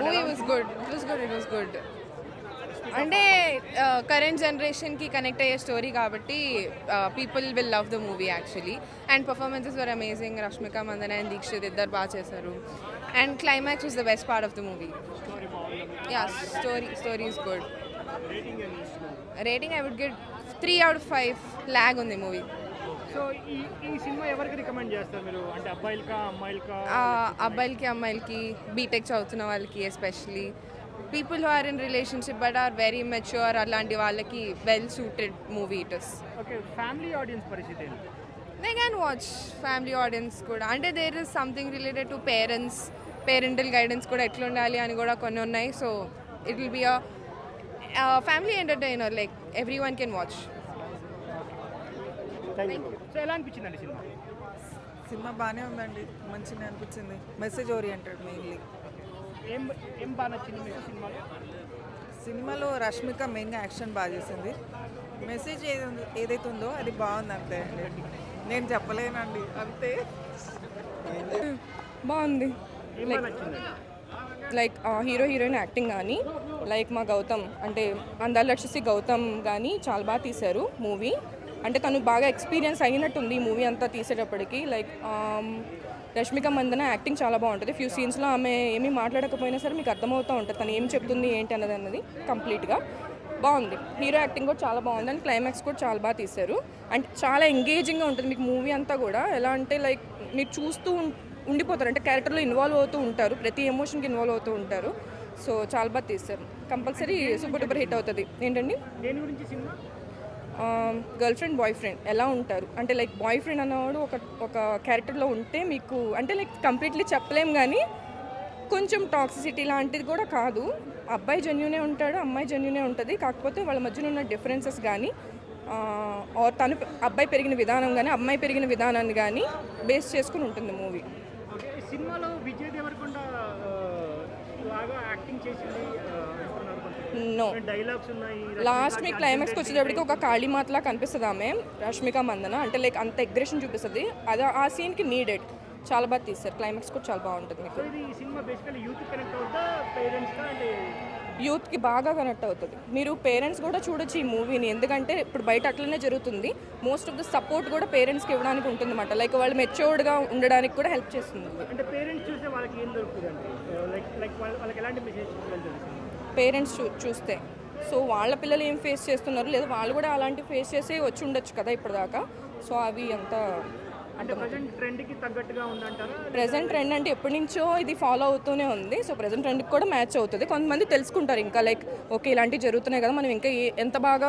Movie was good, it was good. అంటే current జనరేషన్కి connect అయ్యే స్టోరీ కాబట్టి people will love the movie actually. And performances were amazing. Rashmika Mandanna and Dikshit ఇద్దరు బాగా చేశారు. అండ్ climax was the best part of the movie. Yeah, story is good. Rating I would give 3 out of 5. Lag ఉంది మూవీ. So ఈ సినిమా ఎవరికి recommend చేస్తారు మీరు? అంటే అబ్బాయిలకా అమ్మాయిలకా? అబ్బాయిలకి అమ్మాయిలకి, బీటెక్ చదువుతున్న వాళ్ళకి, especially people who are in relationship but are very mature, అలాంటి వాళ్ళకి well suited movie it is. Okay, family audience పరిస్థితి ఏంటి? They can watch. Family audience కూడా, అంటే there is something related to parental guidance కూడా ఎట్లా ఉండాలి అని కూడా కొన్ని ఉన్నాయి. So it will be a family entertainer, like everyone can watch. సో ఎలా అనిపించిందండి సినిమా? సినిమా బాగానే ఉందండి, మంచిగా అనిపించింది. Message oriented mainly. ఏం బాగా నచ్చింది మీకు సినిమాలో? సినిమాలో రష్మిక మెయిన్గా యాక్షన్ బాగా చేసింది. మెసేజ్ ఏదైతే ఉందో అది బాగుంది, అంతే అండి. నేను చెప్పలేనండి, అంతే. బాగుంది. ఏం బాగా నచ్చింది? లైక్ హీరో హీరోయిన్ యాక్టింగ్ కానీ, లైక్ మా గౌతమ్ అంటే అందాల లక్షసి గౌతమ్ కానీ చాలా బాగా తీశారు మూవీ. అంటే తను బాగా ఎక్స్పీరియన్స్ అయినట్టుంది ఈ మూవీ అంతా తీసేటప్పటికి. లైక్ రష్మిక మందన యాక్టింగ్ చాలా బాగుంటుంది. ఫ్యూ సీన్స్లో ఆమె ఏమీ మాట్లాడకపోయినా సరే మీకు అర్థమవుతూ ఉంటుంది తను ఏం చెప్తుంది ఏంటి అన్నది కంప్లీట్గా బాగుంది. హీరో యాక్టింగ్ కూడా చాలా బాగుంది. అండ్ క్లైమాక్స్ కూడా చాలా బాగా తీశారు. అండ్ చాలా ఎంగేజింగ్గా ఉంటుంది మీకు మూవీ అంతా కూడా. ఎలా అంటే లైక్ మీరు చూస్తూ ఉండిపోతారు, అంటే క్యారెక్టర్లో ఇన్వాల్వ్ అవుతూ ఉంటారు, ప్రతి ఎమోషన్కి ఇన్వాల్వ్ అవుతూ ఉంటారు. సో చాలా బాగా తీశారు. కంపల్సరీ సూపర్ డూపర్ హిట్ అవుతుంది. ఏంటండి? దేని గురించి cinema? Girl friend boy friend ఎలా ఉంటారు అంటే లైక్ బాయ్ ఫ్రెండ్ అన్నవాడు ఒక క్యారెక్టర్లో ఉంటే మీకు అంటే లైక్ కంప్లీట్లీ చెప్పలేం, కానీ కొంచెం టాక్సిసిటీ లాంటిది కూడా కాదు. అబ్బాయి జెన్యూనే ఉంటాడు, అమ్మాయి జెన్యూనే ఉంటుంది. కాకపోతే వాళ్ళ మధ్యన ఉన్న డిఫరెన్సెస్ కానీ తను అబ్బాయి పెరిగిన విధానం కానీ అమ్మాయి పెరిగిన విధానాన్ని కానీ బేస్ చేసుకుని ఉంటుంది మూవీ. ఓకే, సినిమాలో విజయ్ దేవరకొండ బాగా యాక్టింగ్ చేసింది అంటున్నారు కొంచెం. నో, డైలాగ్స్ ఉన్నాయి. లాస్ట్ మీ క్లైమాక్స్కి వచ్చేటప్పటికి ఒక కాళీమాతలా కనిపిస్తుంది ఆమె రష్మిక మందన. అంటే లైక్ అంత అగ్రెషన్ చూపిస్తుంది, అది ఆ సీన్కి నీడెడ్. చాలా బాగా తీస్తారు. క్లైమాక్స్ కూడా చాలా బాగుంటుంది మీకు. ఇది ఈ సినిమా బేసికల్లీ యూత్ కనెక్ట్ అవుతా, పేరెంట్స్గా అంటే యూత్కి బాగా కనెక్ట్ అవుతుంది. మీరు పేరెంట్స్ కూడా చూడొచ్చు ఈ మూవీని, ఎందుకంటే ఇప్పుడు బయట అట్లనే జరుగుతుంది. మోస్ట్ ఆఫ్ ద సపోర్ట్ కూడా పేరెంట్స్కి ఇవ్వడానికి ఉంటుంది అన్నమాట. లైక్ వాళ్ళు మెచ్యూర్డ్గా ఉండడానికి కూడా హెల్ప్ చేస్తుంది. అంటే పేరెంట్స్ చూస్తే వాళ్ళకి ఏం దొరుకుతుంది అంటే లైక్ వాళ్ళకి ఎలాంటి మెసేజ్ వెళ్తుంది? పేరెంట్స్ చూస్తే సో వాళ్ళ పిల్లలు ఏం ఫేస్ చేస్తున్నారు, లేదా వాళ్ళు కూడా అలాంటి ఫేస్ చేసి వచ్చి ఉండొచ్చు కదా ఇప్పటిదాకా. సో అవి అంతా అంటే ప్రజెంట్ ట్రెండ్కి తగ్గట్టుగా ఉందంటారా? ప్రెజెంట్ ట్రెండ్ అంటే ఎప్పటి నుంచో ఇది ఫాలో అవుతూనే ఉంది. సో ప్రెజెంట్ ట్రెండ్కి కూడా మ్యాచ్ అవుతుంది. కొంతమంది తెలుసుకుంటారు ఇంకా లైక్ ఓకే ఇలాంటివి జరుగుతున్నాయి కదా, మనం ఇంకా ఎంత బాగా